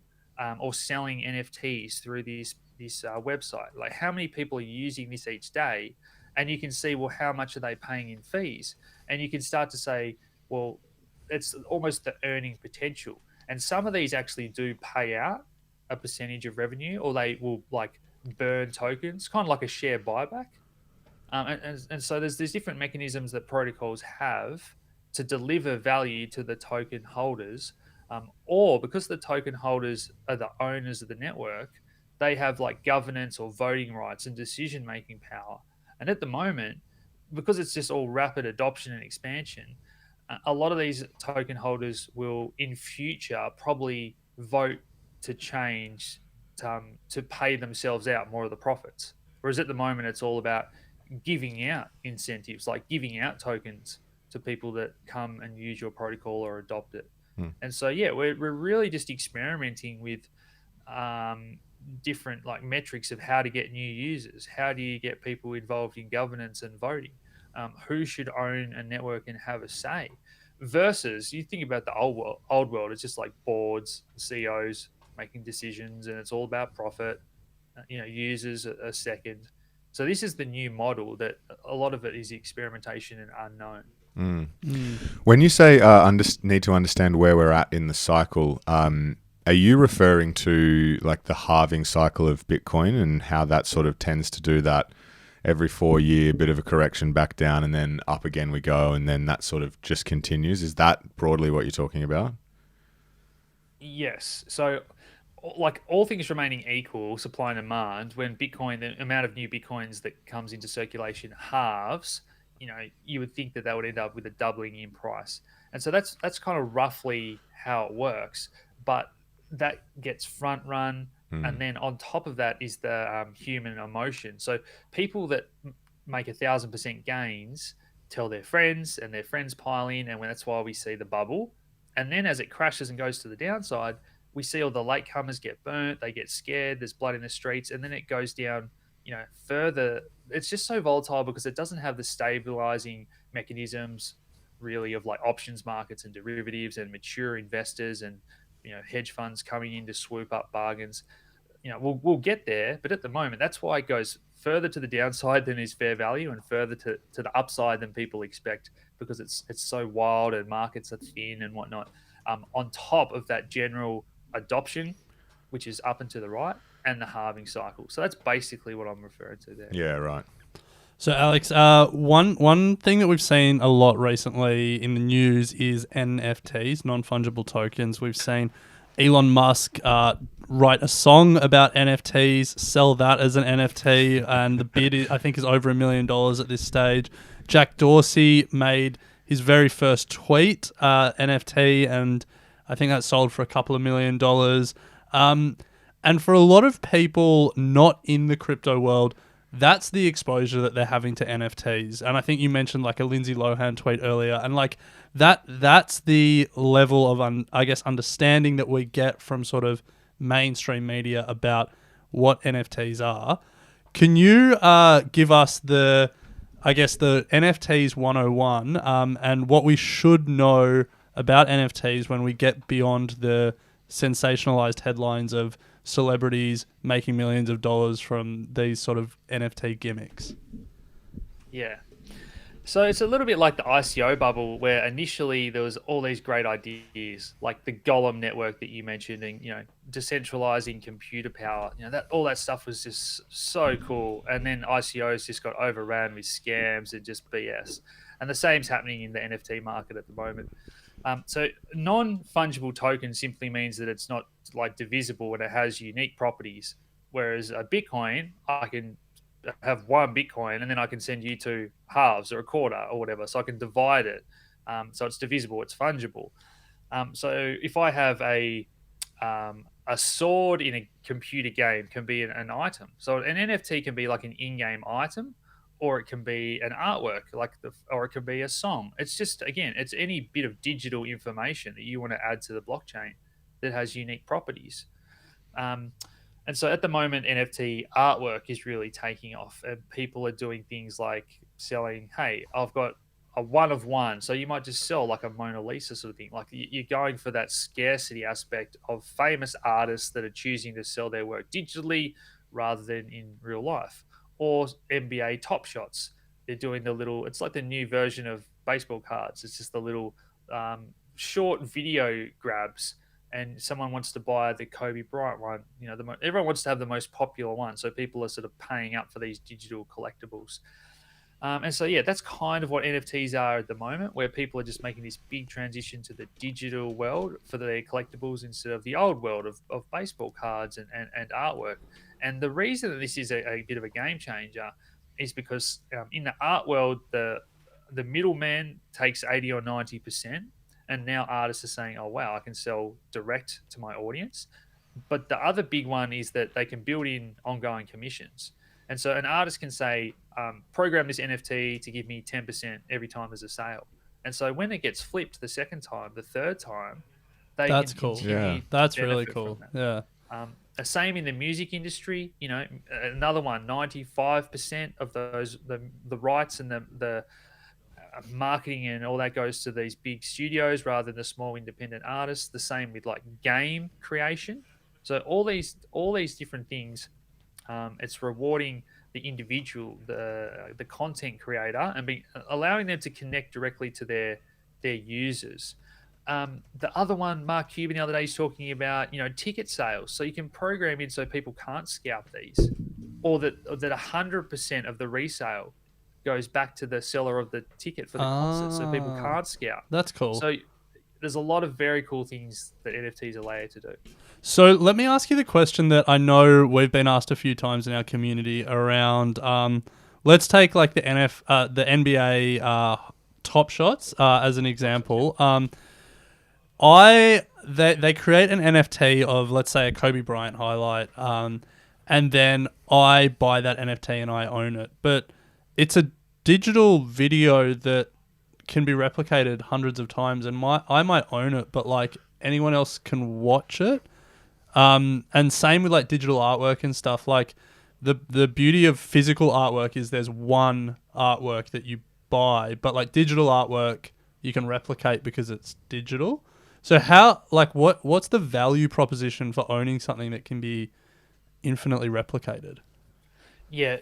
or selling NFTs through this website. Like how many people are using this each day? And you can see, well, how much are they paying in fees? And you can start to say, well, it's almost the earning potential. And some of these actually do pay out a percentage of revenue, or they will like burn tokens, kind of like a share buyback. And so there's these different mechanisms that protocols have to deliver value to the token holders, or because the token holders are the owners of the network, they have like governance or voting rights and decision-making power. And at the moment, because it's just all rapid adoption and expansion, a lot of these token holders will in future probably vote to change to pay themselves out more of the profits. Whereas at the moment, it's all about giving out incentives, like giving out tokens to people that come and use your protocol or adopt it. And so, yeah, we're really just experimenting with different like metrics of how to get new users. How do you get people involved in governance and voting? Who should own a network and have a say? Versus, you think about the old world, it's just like boards, CEOs making decisions, and it's all about profit. Users are second. So this is the new model that a lot of it is experimentation and unknown. When you say need to understand where we're at in the cycle, are you referring to like the halving cycle of Bitcoin and how that sort of tends to do that every 4 year, bit of a correction back down and then up again we go, and then that sort of just continues? Is that broadly what you're talking about? Yes. So like all things remaining equal, supply and demand, when Bitcoin, the amount of new Bitcoins that comes into circulation halves, you would think that would end up with a doubling in price. And so that's kind of roughly how it works. But that gets front run. And then on top of that is the human emotion. So people that make 1,000% gains tell their friends, and their friends pile in, and that's why we see the bubble. And then as it crashes and goes to the downside, we see all the latecomers get burnt, they get scared, there's blood in the streets, and then it goes down, further. It's just so volatile because it doesn't have the stabilizing mechanisms really of like options markets and derivatives and mature investors and hedge funds coming in to swoop up bargains. We'll get there, but at the moment, that's why it goes further to the downside than is fair value, and further to the upside than people expect, because it's so wild and markets are thin and whatnot. on top of that general adoption, which is up and to the right, and the halving cycle. So that's basically what I'm referring to there. Yeah, right. So, Alex, one thing that we've seen a lot recently in the news is NFTs, non-fungible tokens. We've seen Elon Musk write a song about NFTs, sell that as an NFT, and the bid, I think, is over $1 million at this stage. Jack Dorsey made his very first tweet NFT, and I think that sold for a couple of $1 million. And for a lot of people not in the crypto world, that's the exposure that they're having to NFTs. And I think you mentioned like a Lindsay Lohan tweet earlier, and like that's the level of I guess understanding that we get from sort of mainstream media about what NFTs are. Can you give us the NFTs 101 and what we should know about NFTs when we get beyond the sensationalized headlines of celebrities making millions of dollars from these sort of NFT gimmicks? Yeah. So it's a little bit like the ICO bubble, where initially there was all these great ideas, like the Golem network that you mentioned, and decentralizing computer power. That all that stuff was just so cool, and then ICOs just got overran with scams and just BS. And the same's happening in the NFT market at the moment. So non-fungible token simply means that it's not like divisible and it has unique properties. Whereas a Bitcoin, I can have one Bitcoin and then I can send you two halves or a quarter or whatever. So I can divide it. So it's divisible, it's fungible. So if I have a sword in a computer game, can be an item. So an NFT can be like an in-game item, or it can be an artwork, or it can be a song. It's just, again, it's any bit of digital information that you want to add to the blockchain that has unique properties. And so at the moment, NFT artwork is really taking off, and people are doing things like selling, hey, I've got a one of one. So you might just sell like a Mona Lisa sort of thing. Like you're going for that scarcity aspect of famous artists that are choosing to sell their work digitally rather than in real life. Or NBA Top Shots. They're doing the little, it's like the new version of baseball cards. It's just the little short video grabs, and someone wants to buy the Kobe Bryant one. Everyone wants to have the most popular one. So people are sort of paying up for these digital collectibles. And so, yeah, that's kind of what NFTs are at the moment, where people are just making this big transition to the digital world for their collectibles instead of the old world of baseball cards and artwork. And the reason that this is a bit of a game changer is because in the art world, the middleman takes 80 or 90%. And now artists are saying, oh, wow, I can sell direct to my audience. But the other big one is that they can build in ongoing commissions. And so an artist can say, program this NFT to give me 10% every time there's a sale. And so when it gets flipped the second time, the third time, that's cool. Yeah, that's really cool. Yeah. The same in the music industry. Another one, 95% of the rights and the marketing and all that goes to these big studios rather than the small independent artists. The same with like game creation. So all these different things, it's rewarding the individual, the content creator, and allowing them to connect directly to their users. The other one, Mark Cuban the other day, is talking about ticket sales. So you can program in so people can't scalp these, or that 100% of the resale goes back to the seller of the ticket for the concert, so people can't scalp. That's cool. So there's a lot of very cool things that NFTs are layered to do. So let me ask you the question that I know we've been asked a few times in our community around. Let's take like the NBA Top Shots as an example. They create an NFT of, let's say, a Kobe Bryant highlight, and then I buy that NFT and I own it. But it's a digital video that can be replicated hundreds of times, and I might own it, but like anyone else can watch it. And same with like digital artwork and stuff. Like the beauty of physical artwork is there's one artwork that you buy, but like digital artwork you can replicate because it's digital. So what's the value proposition for owning something that can be infinitely replicated? Yeah,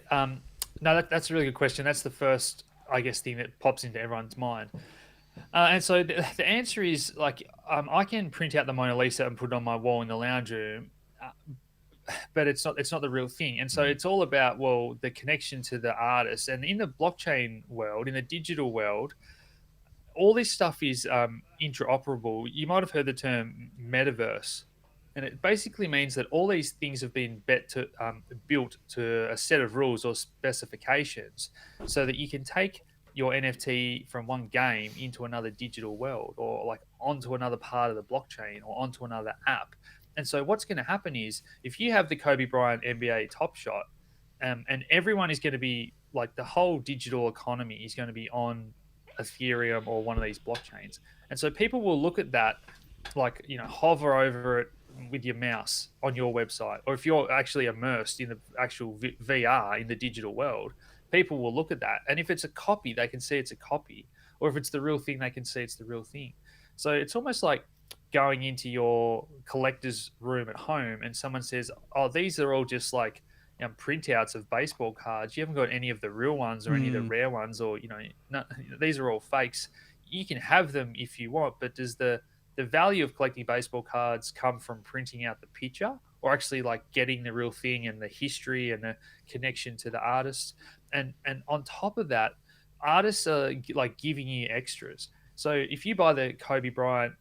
no, that's a really good question. That's the first, I guess, thing that pops into everyone's mind. And so the answer is like I can print out the Mona Lisa and put it on my wall in the lounge room, but it's not the real thing. And so it's all about, well, the connection to the artist. And in the blockchain world, in the digital world, all this stuff is interoperable. You might have heard the term metaverse, and it basically means that all these things have been built to a set of rules or specifications, so that you can take your NFT from one game into another digital world, or like onto another part of the blockchain, or onto another app. And so what's going to happen is, if you have the Kobe Bryant NBA Top Shot, and everyone is going to be like, the whole digital economy is going to be on Ethereum or one of these blockchains. And so people will look at that, like, hover over it with your mouse on your website, or if you're actually immersed in the actual VR in the digital world, people will look at that. And if it's a copy, they can see it's a copy. Or if it's the real thing, they can see it's the real thing. So it's almost like going into your collector's room at home and someone says, oh, these are all just like printouts of baseball cards. You haven't got any of the real ones or any of the rare ones, or no, these are all fakes. You can have them if you want, but does the value of collecting baseball cards come from printing out the picture, or actually like getting the real thing and the history and the connection to the artist? And on top of that, artists are like giving you extras. So if you buy the Kobe Bryant,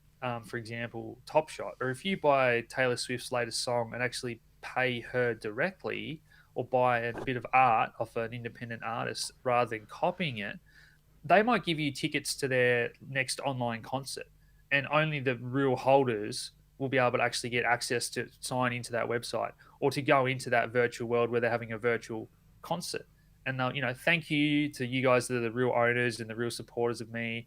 for example, Top Shot, or if you buy Taylor Swift's latest song and actually pay her directly, or buy a bit of art off an independent artist rather than copying it, they might give you tickets to their next online concert, and only the real holders will be able to actually get access to sign into that website, or to go into that virtual world where they're having a virtual concert. And they'll, thank you to you guys that are the real owners and the real supporters of me.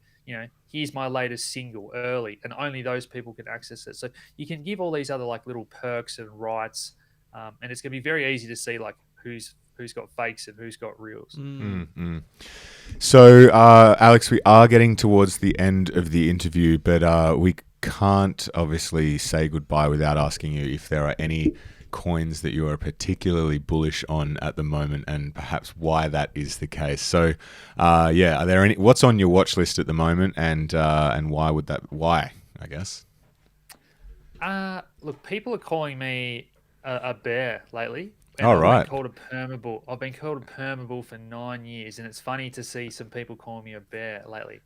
Here's my latest single early, and only those people can access it. So you can give all these other like little perks and rights, and it's going to be very easy to see like who's got fakes and who's got reals. So, Alex, we are getting towards the end of the interview, but we can't obviously say goodbye without asking you if there are any coins that you are particularly bullish on at the moment, and perhaps why that is the case. So, are there any? What's on your watch list at the moment, and why? I guess. Look, people are calling me a bear lately. And All right. I've been called a permabull for 9 years, and it's funny to see some people calling me a bear lately.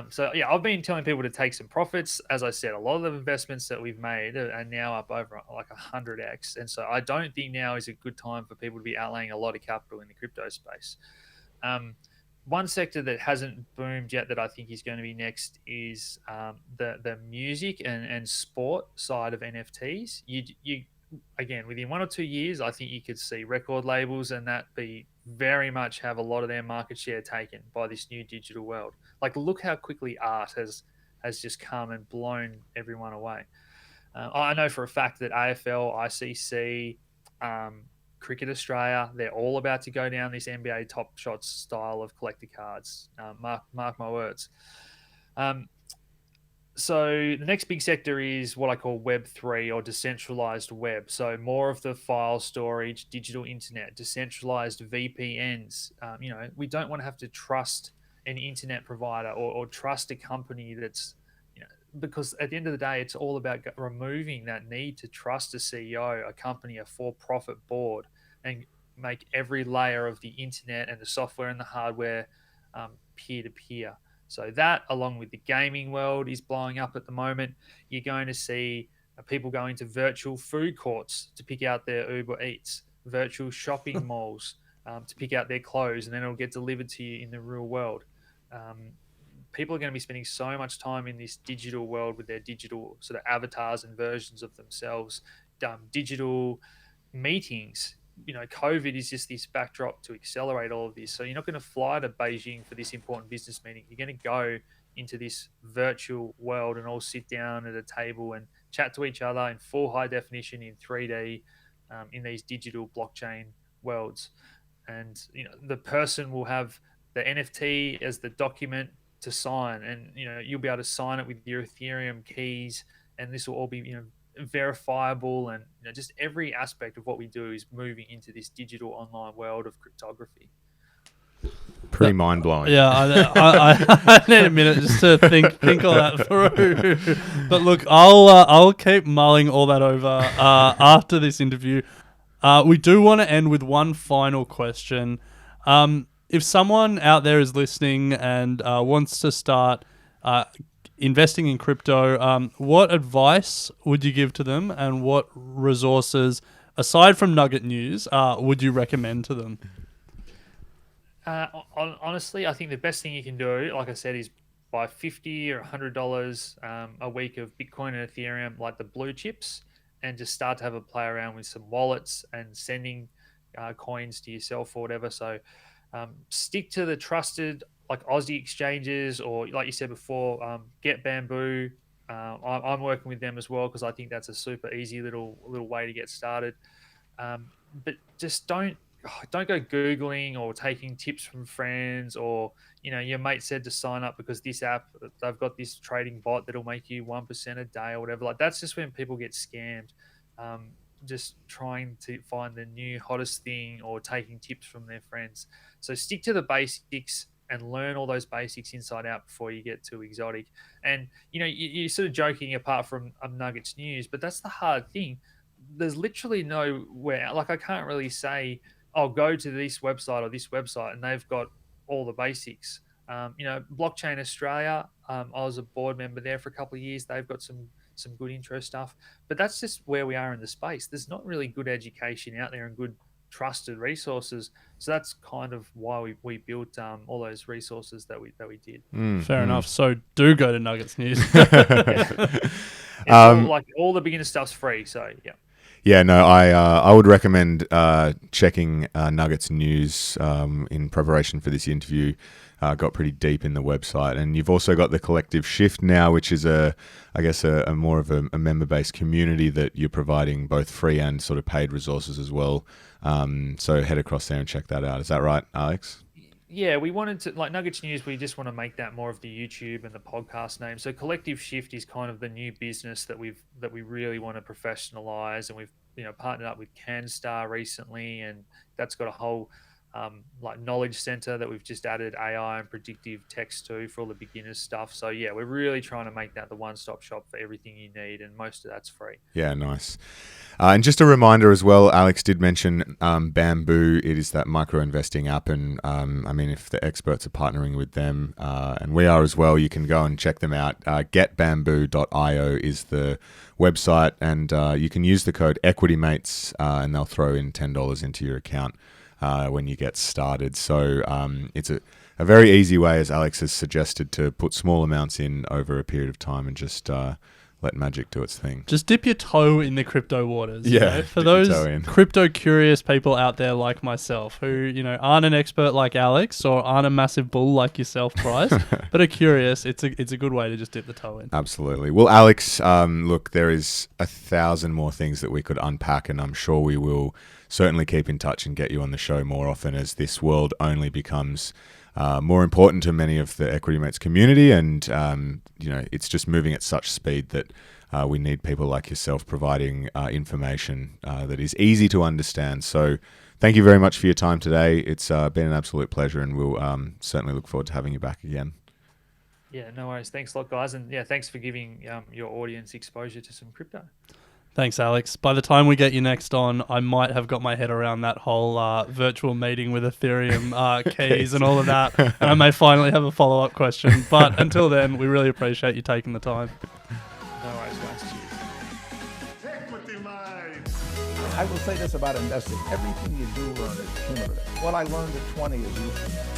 So yeah, I've been telling people to take some profits. As I said, a lot of the investments that we've made are now up over like 100x, and so I don't think now is a good time for people to be outlaying a lot of capital in the crypto space. One sector that hasn't boomed yet that I think is going to be next is the music and sport side of NFTs. You again, within 1 or 2 years, I think you could see record labels and that be very much have a lot of their market share taken by this new digital world. Like, look how quickly art has just come and blown everyone away. I know for a fact that AFL, ICC, Cricket Australia, they're all about to go down this NBA Top Shots style of collector cards. Mark my words. So the next big sector is what I call Web3, or decentralized web. So more of the file storage, digital internet, decentralized VPNs. We don't want to have to trust an internet provider or trust a company that's, because at the end of the day, it's all about removing that need to trust a CEO, a company, a for-profit board, and make every layer of the internet and the software and the hardware peer-to-peer. So that, along with the gaming world, is blowing up at the moment. You're going to see people going to virtual food courts to pick out their Uber Eats, virtual shopping malls to pick out their clothes, and then it'll get delivered to you in the real world. People are going to be spending so much time in this digital world with their digital sort of avatars and versions of themselves, digital meetings. COVID is just this backdrop to accelerate all of this. So you're not going to fly to Beijing for this important business meeting. You're going to go into this virtual world and all sit down at a table and chat to each other in full high definition in 3D in these digital blockchain worlds. And the person will have the NFT as the document to sign, and you'll be able to sign it with your Ethereum keys, and this will all be verifiable, and just every aspect of what we do is moving into this digital online world of cryptography. Pretty mind blowing. Yeah, I need a minute just to think all that through. But look, I'll keep mulling all that over after this interview. We do want to end with one final question. If someone out there is listening and wants to start investing in crypto, what advice would you give to them, and what resources, aside from Nugget News, would you recommend to them? Honestly, I think the best thing you can do, like I said, is buy $50 or $100 a week of Bitcoin and Ethereum, like the blue chips, and just start to have a play around with some wallets and sending coins to yourself or whatever. So stick to the trusted, like Aussie exchanges, or like you said before, Get Bamboo. I'm working with them as well because I think that's a super easy little way to get started. But just don't go Googling or taking tips from friends, or your mate said to sign up because this app, they've got this trading bot that'll make you 1% a day or whatever. Like, that's just when people get scammed. Just trying to find the new hottest thing or taking tips from their friends. So stick to the basics and learn all those basics inside out before you get too exotic. And you're sort of joking apart from Nuggets News, but that's the hard thing. There's literally nowhere, like, I can't really say, I'll go to this website or this website and they've got all the basics. Blockchain Australia, I was a board member there for a couple of years. They've got some good intro stuff, but that's just where we are in the space. There's not really good education out there and good trusted resources. So that's kind of why we built all those resources that we did. Fair enough. So do go to Nuggets News. All the beginner stuff's free. So yeah. Yeah, no, I would recommend checking Nuggets News in preparation for this interview. Got pretty deep in the website, and you've also got the Collective Shift now, which is a more of a member-based community that you're providing both free and sort of paid resources as well. So head across there and check that out. Is that right, Alex? Yeah, we wanted to, like Nuggets News, we just want to make that more of the YouTube and the podcast name. So Collective Shift is kind of the new business that we really want to professionalize, and we've partnered up with CanStar recently, and that's got a whole knowledge center that we've just added AI and predictive text to for all the beginners stuff. So yeah, we're really trying to make that the one-stop shop for everything you need, and most of that's free. Yeah, nice. And just a reminder as well, Alex did mention Bamboo. It is that micro investing app, and if the experts are partnering with them, and we are as well, you can go and check them out. Getbamboo.io is the website, and you can use the code EquityMates, and they'll throw in $10 into your account when you get started. So it's a very easy way, as Alex has suggested, to put small amounts in over a period of time and just let magic do its thing. Just dip your toe in the crypto waters. Yeah, for those crypto curious people out there like myself who aren't an expert like Alex or aren't a massive bull like yourself, Bryce, but are curious. It's a good way to just dip the toe in. Absolutely. Well, Alex, look, there is 1,000 more things that we could unpack, and I'm sure we will certainly keep in touch and get you on the show more often as this world only becomes more important to many of the Equity Mates community, and it's just moving at such speed that we need people like yourself providing information that is easy to understand. So thank you very much for your time today. It's been an absolute pleasure, and we'll certainly look forward to having you back again. Yeah, no worries. Thanks a lot, guys, and yeah, thanks for giving your audience exposure to some crypto. Thanks, Alex. By the time we get you next on, I might have got my head around that whole virtual meeting with Ethereum keys and all of that, and I may finally have a follow-up question. But until then, we really appreciate you taking the time. No worries, guys. I will say this about investing. Everything you do learn is cumulative. What I learned at 20 is useful.